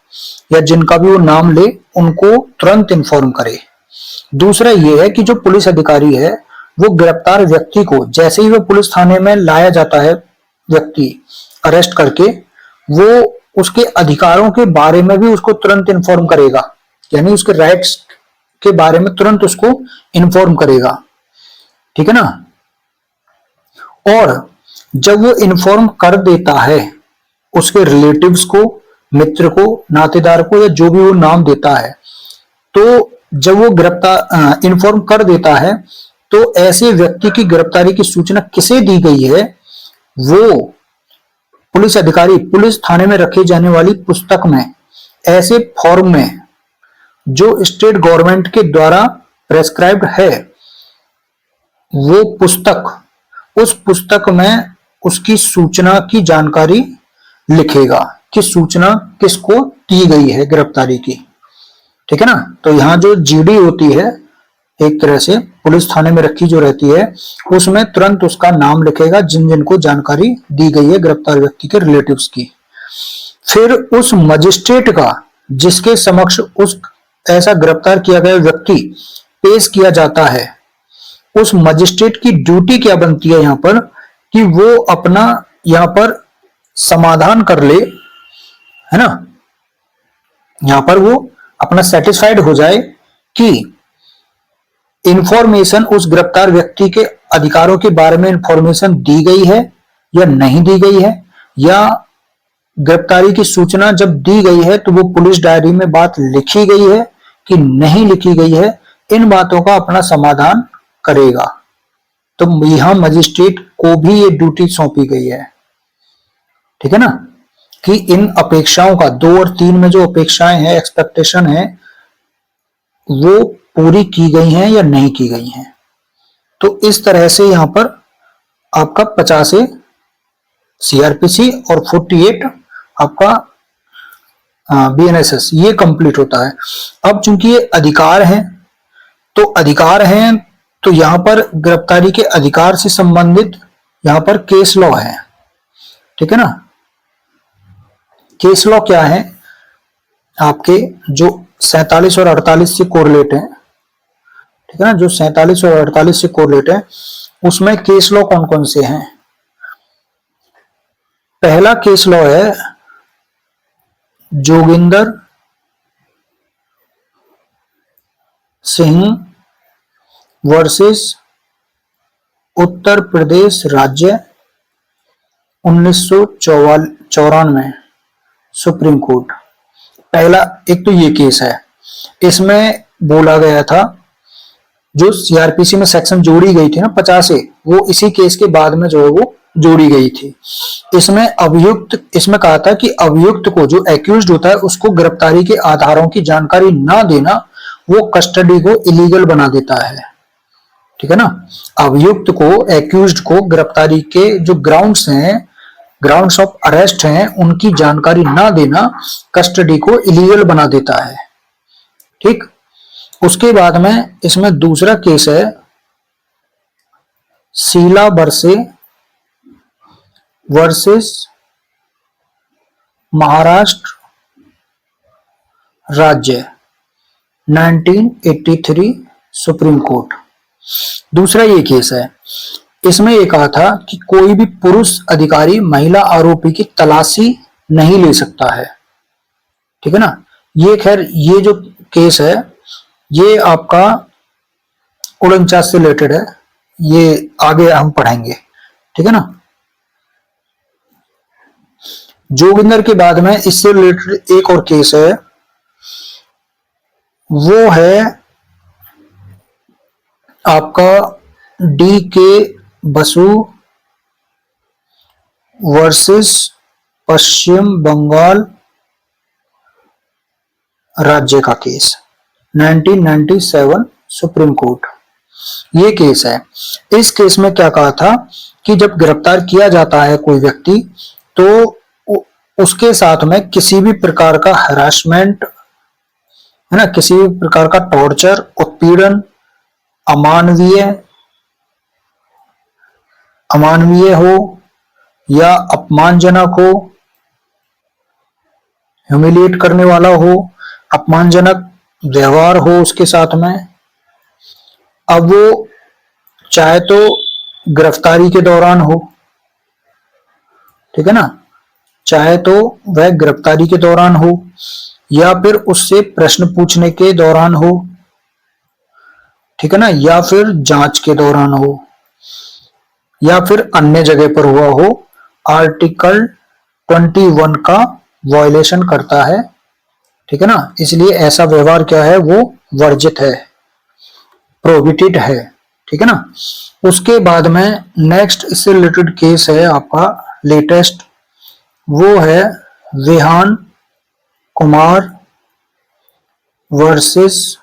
Speaker 1: या जिनका भी वो नाम ले उनको तुरंत इन्फॉर्म करे। दूसरा ये है कि जो पुलिस अधिकारी है वो गिरफ्तार व्यक्ति को जैसे ही वो पुलिस थाने में लाया जाता है, व्यक्ति अरेस्ट करके, वो उसके अधिकारों के बारे में भी उसको तुरंत इन्फॉर्म करेगा, यानी उसके राइट्स के बारे में तुरंत उसको इन्फॉर्म करेगा। ठीक है ना। और जब वो इन्फॉर्म कर देता है उसके रिलेटिव्स को, मित्र को, नातेदार को, या जो भी वो नाम देता है, तो जब वो गिरफ्तार इन्फॉर्म कर देता है तो ऐसे व्यक्ति की गिरफ्तारी की सूचना किसे दी गई है, वो पुलिस अधिकारी पुलिस थाने में रखी जाने वाली पुस्तक में, ऐसे फॉर्म में जो स्टेट गवर्नमेंट के द्वारा प्रेस्क्राइब्ड है, वो पुस्तक, उस पुस्तक में उसकी सूचना की जानकारी लिखेगा कि सूचना किसको दी गई है गिरफ्तारी की। ठीक है ना। तो यहाँ जो जीडी होती है एक तरह से पुलिस थाने में रखी जो रहती है, उसमें तुरंत उसका नाम लिखेगा जिन जिनको जानकारी दी गई है गिरफ्तार व्यक्ति के रिलेटिव्स की। फिर उस मजिस्ट्रेट का जिसके समक्ष उस ऐसा गिरफ्तार किया गया व्यक्ति पेश किया जाता है, उस मजिस्ट्रेट की ड्यूटी क्या बनती है यहाँ पर कि वो अपना यहाँ पर समाधान कर ले, है ना, यहाँ पर वो अपना सेटिस्फाइड हो जाए कि इंफॉर्मेशन उस गिरफ्तार व्यक्ति के अधिकारों के बारे में इंफॉर्मेशन दी गई है या नहीं दी गई है, या गिरफ्तारी की सूचना जब दी गई है तो वो पुलिस डायरी में बात लिखी गई है कि नहीं लिखी गई है, इन बातों का अपना समाधान करेगा। तो यहां मजिस्ट्रेट को भी ये ड्यूटी सौंपी गई है। ठीक है ना, कि इन अपेक्षाओं का 2 और 3 में जो अपेक्षाएं हैं, एक्सपेक्टेशन है, वो पूरी की गई हैं या नहीं की गई हैं। तो इस तरह से यहां पर आपका 50 सीआरपीसी और 48 आपका बीएनएसएस ये कंप्लीट होता है। अब चूंकि ये अधिकार हैं, तो यहां पर गिरफ्तारी के अधिकार से संबंधित यहां पर केस लॉ है। ठीक है ना। केस लॉ क्या है, आपके जो 47 और 48 से कोरिलेट है। ठीक है ना, जो 47 और 48 से कोरिलेट है उसमें केस लॉ कौन कौन से हैं। पहला केस लॉ है जोगिंदर सिंह वर्सेस उत्तर प्रदेश राज्य 1994 सुप्रीम कोर्ट। पहला एक तो ये केस है, इसमें बोला गया था जो सीआरपीसी में सेक्शन जोड़ी गई थी ना 50 वो इसी केस के बाद में जो है वो जोड़ी गई थी। इसमें कहा था कि अभियुक्त को जो एक्यूज्ड होता है उसको गिरफ्तारी के आधारों की जानकारी ना देना वो कस्टडी को इलीगल बना देता है। ठीक है ना। अभियुक्त को, एक्यूज्ड को गिरफ्तारी के जो ग्राउंड्स हैं, ग्राउंड्स ऑफ अरेस्ट हैं, उनकी जानकारी ना देना कस्टडी को इलीगल बना देता है। ठीक। उसके बाद में इसमें दूसरा केस है शीला बरसे वर्सेस महाराष्ट्र राज्य 1983 सुप्रीम कोर्ट। दूसरा ये केस है, इसमें ये कहा था कि कोई भी पुरुष अधिकारी महिला आरोपी की तलाशी नहीं ले सकता है। ठीक है ना। ये खैर ये जो केस है ये आपका 49 से रिलेटेड है, ये आगे हम पढ़ेंगे। ठीक है ना। जोगिंदर के बाद में इससे रिलेटेड एक और केस है, वो है आपका डी के बसु वर्सेस पश्चिम बंगाल राज्य का केस 1997 सुप्रीम कोर्ट। ये केस है। इस केस में क्या कहा था कि जब गिरफ्तार किया जाता है कोई व्यक्ति तो उसके साथ में किसी भी प्रकार का हरासमेंट है ना, किसी भी प्रकार का टॉर्चर, उत्पीड़न, अमानवीय हो या अपमानजनक हो, ह्यूमिलिएट करने वाला हो, अपमानजनक व्यवहार हो उसके साथ में। अब वो चाहे तो गिरफ्तारी के दौरान हो, ठीक है ना, चाहे तो वह गिरफ्तारी के दौरान हो या फिर उससे प्रश्न पूछने के दौरान हो, ठीक है ना, या फिर जांच के दौरान हो या फिर अन्य जगह पर हुआ हो, आर्टिकल 21 का वायलेशन करता है। ठीक है ना। इसलिए ऐसा व्यवहार क्या है, वो वर्जित है, प्रोहिबिटेड है। ठीक है ना। उसके बाद में नेक्स्ट इससे रिलेटेड केस है आपका लेटेस्ट, वो है विहान कुमार वर्सेस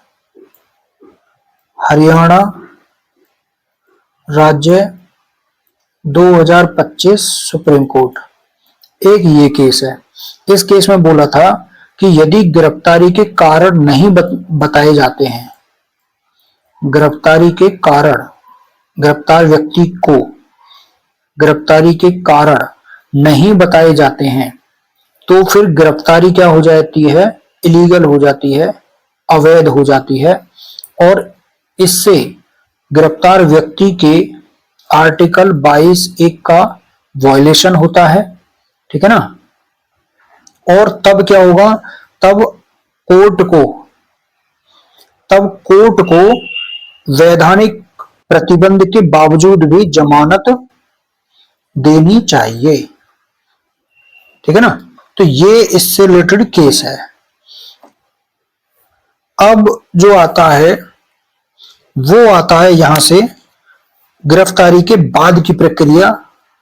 Speaker 1: हरियाणा राज्य 2025 सुप्रीम कोर्ट। एक ये केस है। इस केस में बोला था कि यदि गिरफ्तारी के कारण नहीं बताए जाते हैं, गिरफ्तारी के कारण, गिरफ्तार व्यक्ति को गिरफ्तारी के कारण नहीं बताए जाते हैं तो फिर गिरफ्तारी क्या हो जाती है, इलीगल हो जाती है, अवैध हो जाती है और इससे गिरफ्तार व्यक्ति के आर्टिकल 22(1) का वायलेशन होता है। ठीक है ना। और तब क्या होगा, तब कोर्ट को वैधानिक प्रतिबंध के बावजूद भी जमानत देनी चाहिए। ठीक है ना। तो ये इससे रिलेटेड केस है। अब जो आता है वो आता है यहां से गिरफ्तारी के बाद की प्रक्रिया,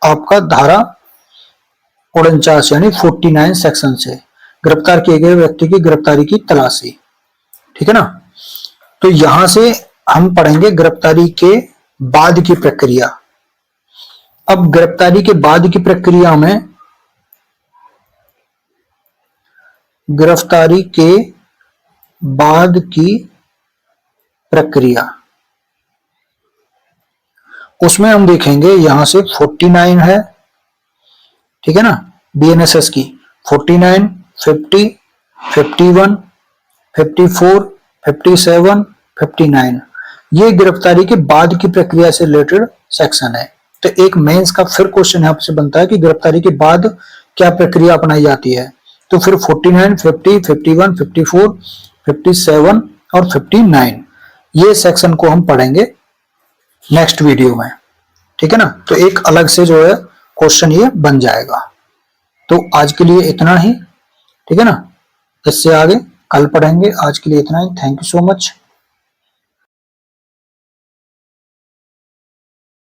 Speaker 1: आपका धारा 49 यानी 49 सेक्शन से गिरफ्तार किए गए व्यक्ति की गिरफ्तारी की तलाशी। ठीक है ना। तो यहां से हम पढ़ेंगे गिरफ्तारी के बाद की प्रक्रिया। अब गिरफ्तारी के बाद की प्रक्रिया में, गिरफ्तारी के बाद की प्रक्रिया उसमें हम देखेंगे यहां से 49 है। ठीक है ना। बीएनएसएस की 49, 50, 51, 54, 57, 59 ये गिरफ्तारी के बाद की प्रक्रिया से रिलेटेड सेक्शन है। तो एक मेंस का फिर क्वेश्चन यहाँ से बनता है कि गिरफ्तारी के बाद क्या प्रक्रिया अपनाई जाती है। तो फिर 49, 50, 51, 54, 57 और 59 ये सेक्शन को हम पढ़ेंगे नेक्स्ट वीडियो में। ठीक है ना। तो एक अलग से जो है क्वेश्चन ये बन जाएगा। तो आज के लिए इतना ही। ठीक है ना। इससे आगे कल पढ़ेंगे। आज के लिए इतना ही। Thank you so much.